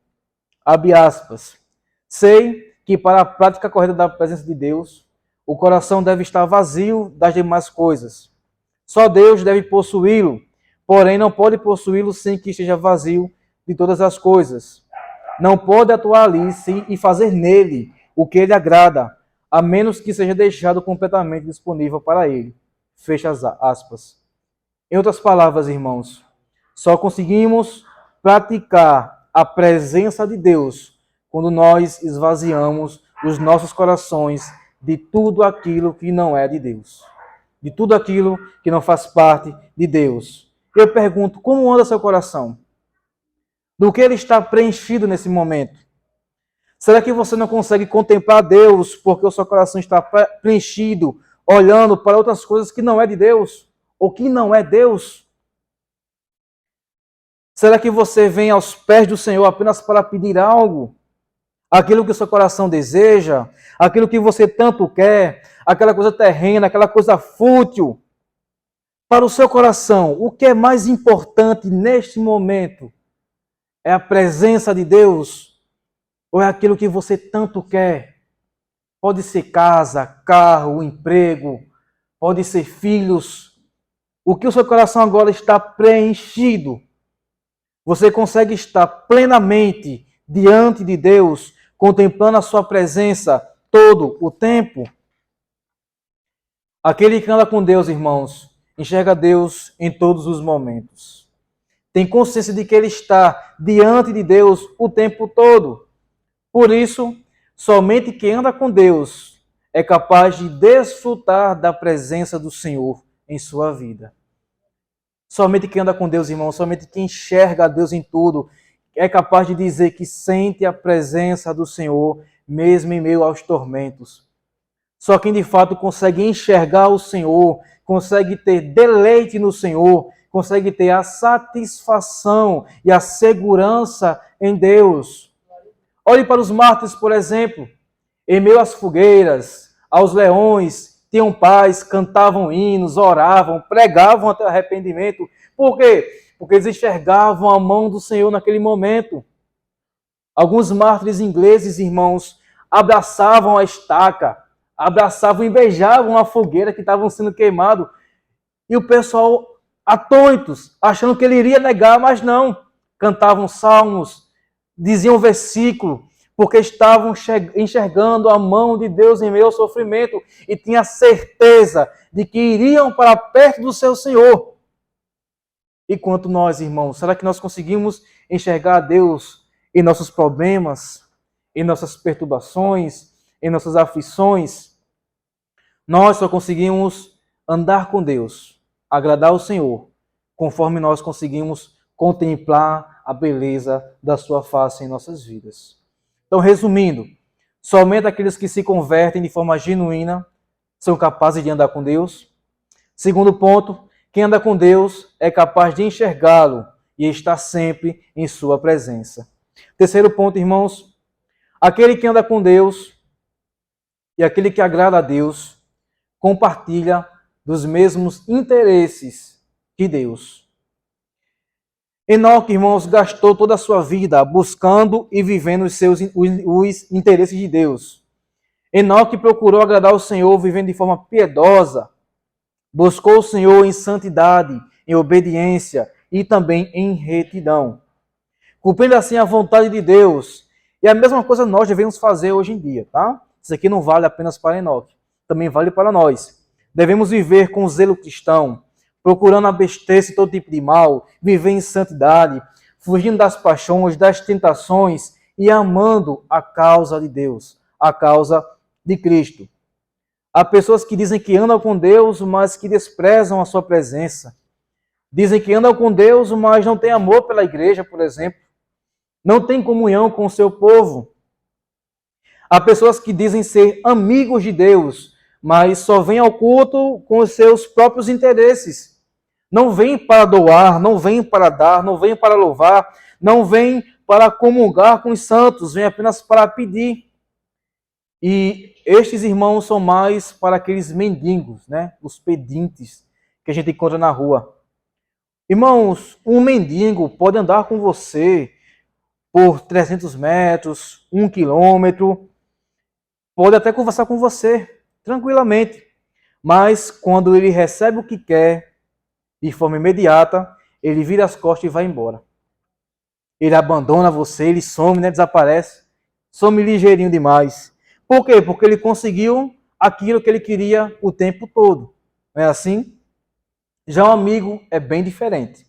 [SPEAKER 1] abre aspas, sei que para a prática correta da presença de Deus, o coração deve estar vazio das demais coisas. Só Deus deve possuí-lo, porém não pode possuí-lo sem que esteja vazio de todas as coisas. Não pode atuar ali e fazer nele o que ele agrada, a menos que seja deixado completamente disponível para ele. Fecha as aspas. Em outras palavras, irmãos, só conseguimos praticar a presença de Deus quando nós esvaziamos os nossos corações de tudo aquilo que não é de Deus, de tudo aquilo que não faz parte de Deus. Eu pergunto, como anda seu coração? Do que ele está preenchido nesse momento? Será que você não consegue contemplar Deus porque o seu coração está preenchido, olhando para outras coisas que não é de Deus? Ou que não é Deus? Será que você vem aos pés do Senhor apenas para pedir algo? Aquilo que o seu coração deseja, aquilo que você tanto quer, aquela coisa terrena, aquela coisa fútil. Para o seu coração, o que é mais importante neste momento? É a presença de Deus? Ou é aquilo que você tanto quer? Pode ser casa, carro, emprego, pode ser filhos. O que o seu coração agora está preenchido? Você consegue estar plenamente diante de Deus, contemplando a sua presença todo o tempo? Aquele que anda com Deus, irmãos, enxerga Deus em todos os momentos. Tem consciência de que ele está diante de Deus o tempo todo. Por isso, somente quem anda com Deus é capaz de desfrutar da presença do Senhor em sua vida. Somente quem anda com Deus, irmão, somente quem enxerga a Deus em tudo, é capaz de dizer que sente a presença do Senhor, mesmo em meio aos tormentos. Só quem de fato consegue enxergar o Senhor, consegue ter deleite no Senhor, consegue ter a satisfação e a segurança em Deus. Olhe para os mártires, por exemplo, em meio às fogueiras, aos leões, tinham paz, cantavam hinos, oravam, pregavam até arrependimento. Por quê? Porque eles enxergavam a mão do Senhor naquele momento. Alguns mártires ingleses, irmãos, abraçavam a estaca, abraçavam e beijavam a fogueira que estavam sendo queimado. E o pessoal, atônitos, achando que ele iria negar, mas não. Cantavam salmos, diziam versículo, porque estavam enxergando a mão de Deus em meio ao sofrimento e tinham certeza de que iriam para perto do seu Senhor. E quanto nós, irmãos, será que nós conseguimos enxergar a Deus em nossos problemas, em nossas perturbações, em nossas aflições? Nós só conseguimos andar com Deus, agradar o Senhor, conforme nós conseguimos contemplar a beleza da sua face em nossas vidas. Então, resumindo, somente aqueles que se convertem de forma genuína são capazes de andar com Deus. Segundo ponto, quem anda com Deus é capaz de enxergá-lo e estar sempre em sua presença. Terceiro ponto, irmãos, aquele que anda com Deus e aquele que agrada a Deus compartilha dos mesmos interesses que Deus. Enoque, irmãos, gastou toda a sua vida buscando e vivendo os interesses de Deus. Enoque procurou agradar o Senhor vivendo de forma piedosa, buscou o Senhor em santidade, em obediência e também em retidão, cumprindo assim a vontade de Deus. E a mesma coisa nós devemos fazer hoje em dia, tá? Isso aqui não vale apenas para Enoque, também vale para nós. Devemos viver com zelo cristão, procurando abster-se de todo tipo de mal, viver em santidade, fugindo das paixões, das tentações e amando a causa de Deus, a causa de Cristo. Há pessoas que dizem que andam com Deus, mas que desprezam a sua presença. Dizem que andam com Deus, mas não têm amor pela igreja, por exemplo. Não têm comunhão com o seu povo. Há pessoas que dizem ser amigos de Deus, mas só vêm ao culto com os seus próprios interesses. Não vêm para doar, não vêm para dar, não vêm para louvar, não vêm para comungar com os santos, vêm apenas para pedir. E estes irmãos são mais para aqueles mendigos, né? Os pedintes que a gente encontra na rua. Irmãos, um mendigo pode andar com você por 300 metros, 1 quilômetro, pode até conversar com você tranquilamente, mas quando ele recebe o que quer, de forma imediata, ele vira as costas e vai embora. Ele abandona você, ele some, né? Desaparece, some ligeirinho demais. Por quê? Porque ele conseguiu aquilo que ele queria o tempo todo. Não é assim? Já um amigo é bem diferente.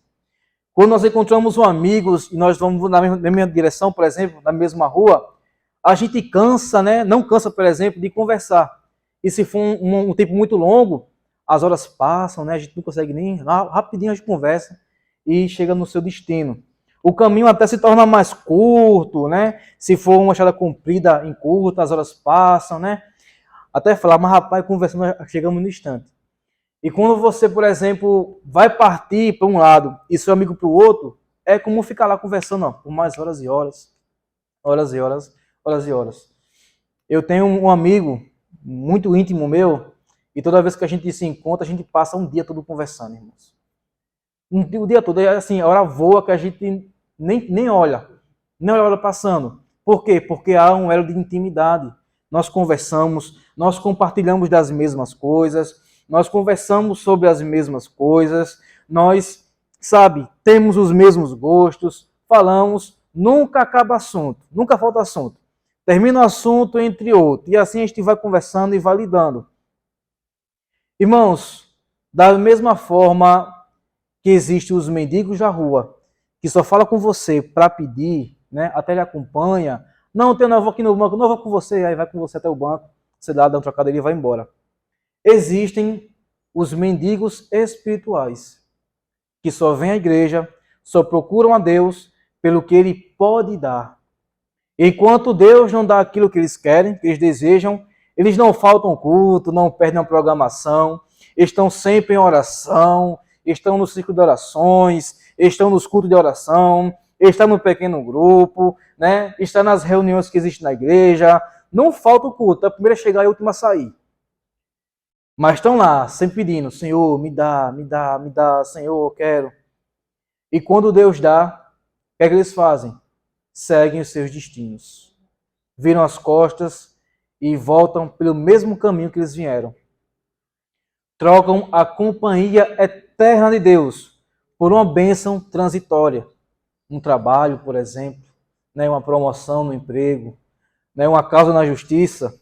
[SPEAKER 1] Quando nós encontramos um amigo e nós vamos na mesma direção, por exemplo, na mesma rua, a gente cansa, né? Não cansa, por exemplo, de conversar. E se for um tempo muito longo, as horas passam, né? A gente não consegue nem... Rapidinho a gente conversa e chega no seu destino. O caminho até se torna mais curto, né? Se for uma estrada comprida em curta, as horas passam, né? Até falar, mas rapaz, conversando, chegamos no instante. E quando você, por exemplo, vai partir para um lado e seu amigo para o outro, é como ficar lá conversando, ó, por mais horas e horas, horas e horas, horas e horas. Eu tenho um amigo muito íntimo meu, e toda vez que a gente se encontra, a gente passa um dia todo conversando, irmãos. O dia todo, assim, a hora voa que a gente nem olha passando. Por quê? Porque há um elo de intimidade. Nós conversamos, nós compartilhamos das mesmas coisas, nós conversamos sobre as mesmas coisas, nós, temos os mesmos gostos, falamos, nunca acaba assunto, nunca falta assunto. Termina o assunto entre outro, e assim a gente vai conversando e validando. Irmãos, da mesma forma que existem os mendigos da rua, que só fala com você para pedir, né? Até ele acompanha. Não, eu vou aqui no banco, não vou com você, aí vai com você até o banco, você dá uma trocada e vai embora. Existem os mendigos espirituais, que só vêm à igreja, só procuram a Deus pelo que Ele pode dar. Enquanto Deus não dá aquilo que eles querem, que eles desejam, eles não faltam culto, não perdem a programação, estão sempre em oração, estão no ciclo de orações, estão nos cultos de oração, estão no pequeno grupo, né? Estão nas reuniões que existem na igreja. Não falta o culto, é a primeira a chegar e a última a sair. Mas estão lá, sempre pedindo, Senhor, me dá, Senhor, eu quero. E quando Deus dá, o que é que eles fazem? Seguem os seus destinos. Viram as costas e voltam pelo mesmo caminho que eles vieram. Trocam a companhia eterna de Deus por uma bênção transitória. Um trabalho, por exemplo, né, uma promoção no emprego, né, uma causa na justiça.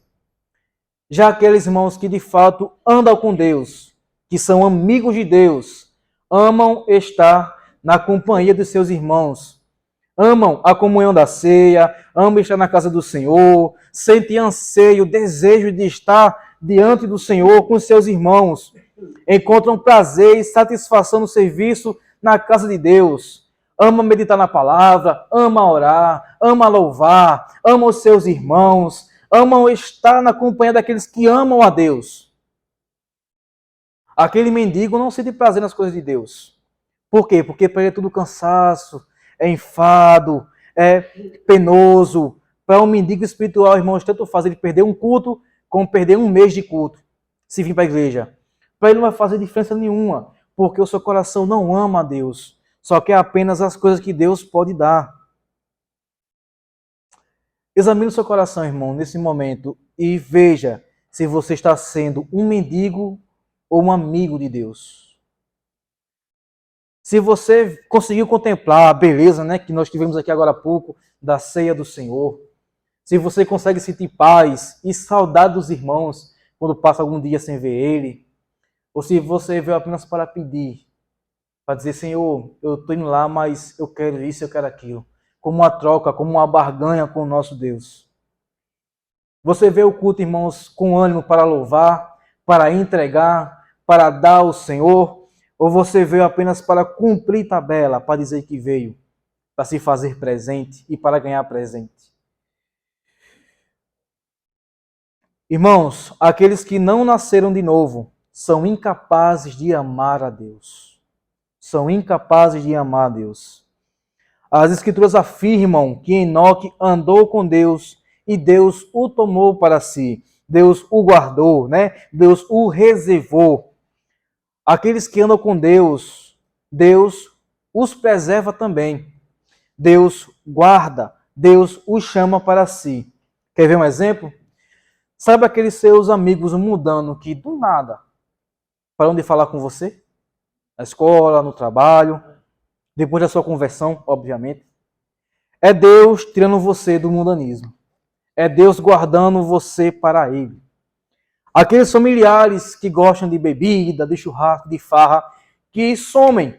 [SPEAKER 1] Já aqueles irmãos que de fato andam com Deus, que são amigos de Deus, amam estar na companhia dos seus irmãos, amam a comunhão da ceia, amam estar na casa do Senhor, sentem anseio, desejo de estar diante do Senhor com seus irmãos. Encontram prazer e satisfação no serviço na casa de Deus. Ama meditar na palavra, ama orar, ama louvar, ama os seus irmãos, amam estar na companhia daqueles que amam a Deus. Aquele mendigo não sente prazer nas coisas de Deus. Por quê? Porque para ele é tudo cansaço, é enfado, é penoso. Para um mendigo espiritual, irmãos, tanto faz ele perder um culto como perder um mês de culto, se vir para a igreja. Para ele não vai fazer diferença nenhuma, porque o seu coração não ama a Deus, só quer apenas as coisas que Deus pode dar. Examine o seu coração, irmão, nesse momento e veja se você está sendo um mendigo ou um amigo de Deus. Se você conseguiu contemplar a beleza, né, que nós tivemos aqui agora há pouco, da ceia do Senhor, se você consegue sentir paz e saudade dos irmãos quando passa algum dia sem ver ele, ou se você veio apenas para pedir, para dizer, Senhor, eu estou indo lá, mas eu quero isso, eu quero aquilo, como uma troca, como uma barganha com o nosso Deus. Você vê o culto, irmãos, com ânimo para louvar, para entregar, para dar ao Senhor, ou você veio apenas para cumprir tabela, para dizer que veio, para se fazer presente e para ganhar presente? Irmãos, aqueles que não nasceram de novo são incapazes de amar a Deus. São incapazes de amar a Deus. As Escrituras afirmam que Enoque andou com Deus e Deus o tomou para si. Deus o guardou, né? Deus o reservou. Aqueles que andam com Deus, Deus os preserva também. Deus guarda, Deus os chama para si. Quer ver um exemplo? Sabe aqueles seus amigos mudando que do nada param de falar com você? Na escola, no trabalho, depois da sua conversão, obviamente. É Deus tirando você do mundanismo. É Deus guardando você para Ele. Aqueles familiares que gostam de bebida, de churrasco, de farra, que somem.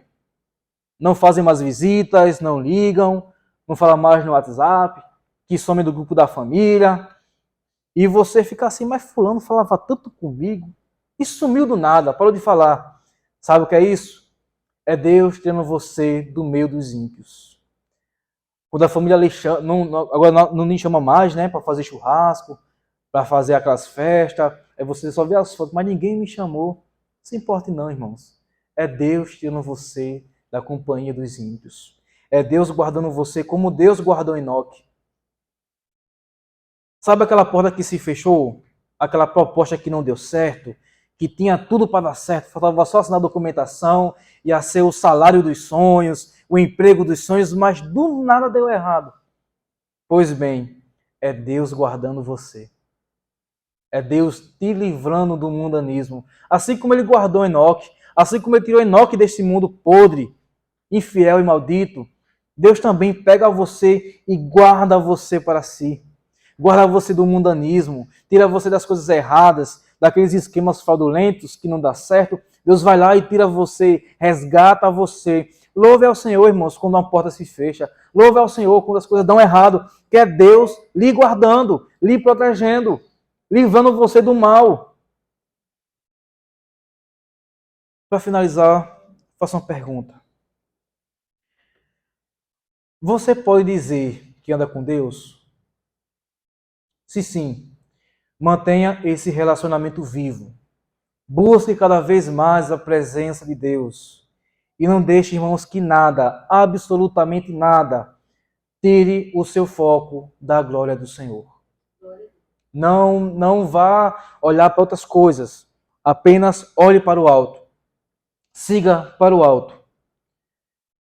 [SPEAKER 1] Não fazem mais visitas, não ligam, não falam mais no WhatsApp, que somem do grupo da família. E você fica assim, mas fulano falava tanto comigo, e sumiu do nada, parou de falar. Sabe o que é isso? É Deus tirando você do meio dos ímpios. Quando a família lhe chama, agora não lhe chama mais, né, para fazer churrasco, para fazer aquelas festas, aí você só vê as fotos, mas ninguém me chamou. Não se importe não, irmãos. É Deus tirando você da companhia dos ímpios. É Deus guardando você como Deus guardou Enoque. Sabe aquela porta que se fechou? Aquela proposta que não deu certo? Que tinha tudo para dar certo, faltava só assinar a documentação, ia ser o salário dos sonhos, o emprego dos sonhos, mas do nada deu errado. Pois bem, é Deus guardando você. É Deus te livrando do mundanismo. Assim como Ele guardou Enoque, assim como Ele tirou Enoque desse mundo podre, infiel e maldito, Deus também pega você e guarda você para si. Guarda você do mundanismo, tira você das coisas erradas, daqueles esquemas fraudulentos que não dá certo. Deus vai lá e tira você, resgata você. Louve ao Senhor, irmãos, quando uma porta se fecha. Louve ao Senhor quando as coisas dão errado, que é Deus lhe guardando, lhe protegendo, livrando você do mal. Para finalizar, faço uma pergunta. Você pode dizer que anda com Deus? Se sim, mantenha esse relacionamento vivo. Busque cada vez mais a presença de Deus. E não deixe, irmãos, que nada, absolutamente nada, tire o seu foco da glória do Senhor. Não vá olhar para outras coisas. Apenas olhe para o alto. Siga para o alto.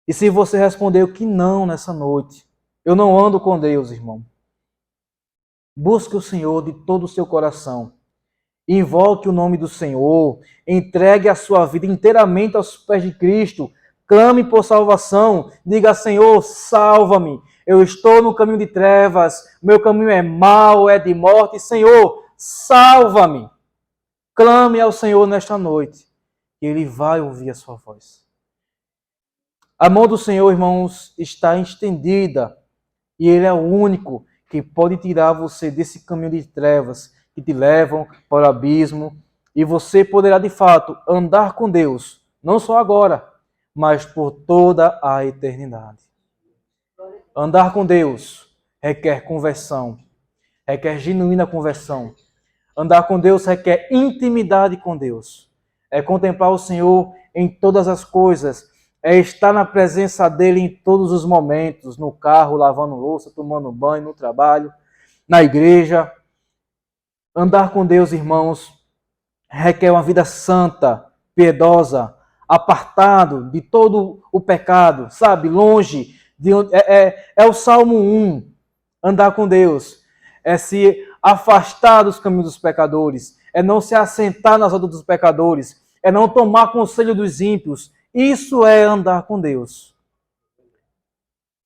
[SPEAKER 1] E se você respondeu que não nessa noite, eu não ando com Deus, irmão. Busque o Senhor de todo o seu coração. Invoque o nome do Senhor. Entregue a sua vida inteiramente aos pés de Cristo. Clame por salvação. Diga, Senhor, salva-me. Eu estou no caminho de trevas. Meu caminho é mau, é de morte. Senhor, salva-me. Clame ao Senhor nesta noite. E Ele vai ouvir a sua voz. A mão do Senhor, irmãos, está estendida. E Ele é o único que pode tirar você desse caminho de trevas, que te levam para o abismo, e você poderá de fato andar com Deus, não só agora, mas por toda a eternidade. Andar com Deus requer conversão, requer genuína conversão. Andar com Deus requer intimidade com Deus. É contemplar o Senhor em todas as coisas. É estar na presença dEle em todos os momentos. No carro, lavando louça, tomando banho, no trabalho, na igreja. Andar com Deus, irmãos, requer uma vida santa, piedosa, apartado de todo o pecado, sabe? Longe de onde... É o Salmo 1. Andar com Deus é se afastar dos caminhos dos pecadores, é não se assentar nas rodas dos pecadores, é não tomar conselho dos ímpios. Isso é andar com Deus.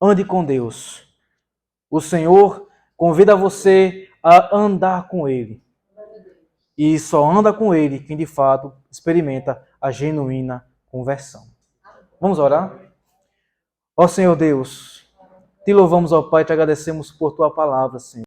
[SPEAKER 1] Ande com Deus. O Senhor convida você a andar com Ele. E só anda com Ele quem de fato experimenta a genuína conversão. Vamos orar? Ó Senhor Deus, te louvamos, ó Pai, te agradecemos por tua palavra, Senhor.